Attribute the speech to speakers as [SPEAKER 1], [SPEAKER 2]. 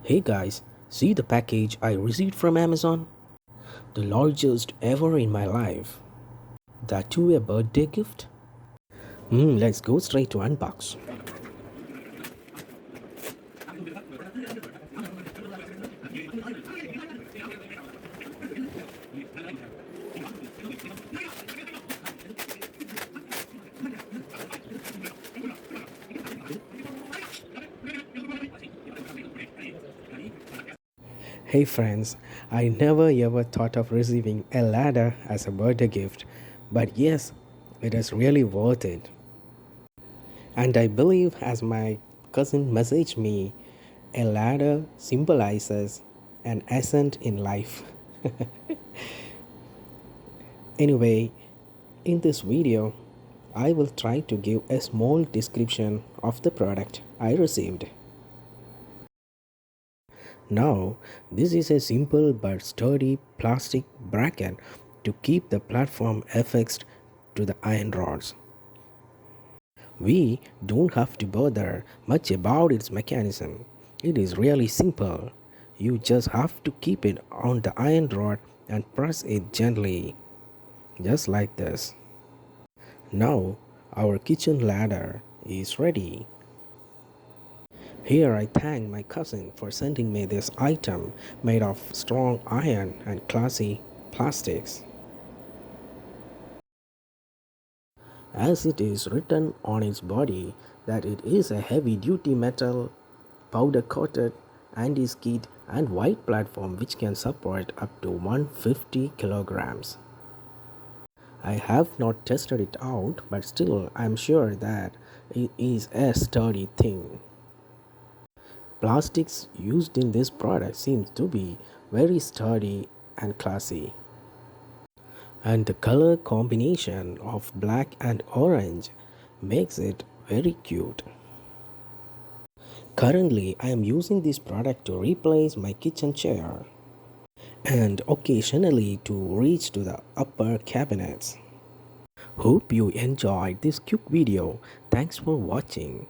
[SPEAKER 1] Hey guys, see the package I received from Amazon? The largest ever in my life. That too a birthday gift? Let's go straight to unbox. Hey friends, I never ever thought of receiving a ladder as a birthday gift, but yes, it is really worth it. And I believe, as my cousin messaged me, a ladder symbolizes an ascent in life. Anyway, in this video, I will try to give a small description of the product I received. Now, this is a simple but sturdy plastic bracket to keep the platform affixed to the iron rods. We don't have to bother much about its mechanism. It is really simple. You just have to keep it on the iron rod and press it gently, just like this. Now, our kitchen ladder is ready. Here I thank my cousin for sending me this item made of strong iron and classy plastics. As it is written on its body that it is a heavy-duty metal, powder-coated, anti-skid and white platform which can support up to 150 kilograms. I have not tested it out, but still I am sure that it is a sturdy thing. Plastics used in this product seems to be very sturdy and classy. And the color combination of black and orange makes it very cute. Currently, I am using this product to replace my kitchen chair and occasionally to reach to the upper cabinets. Hope you enjoyed this quick video. Thanks for watching.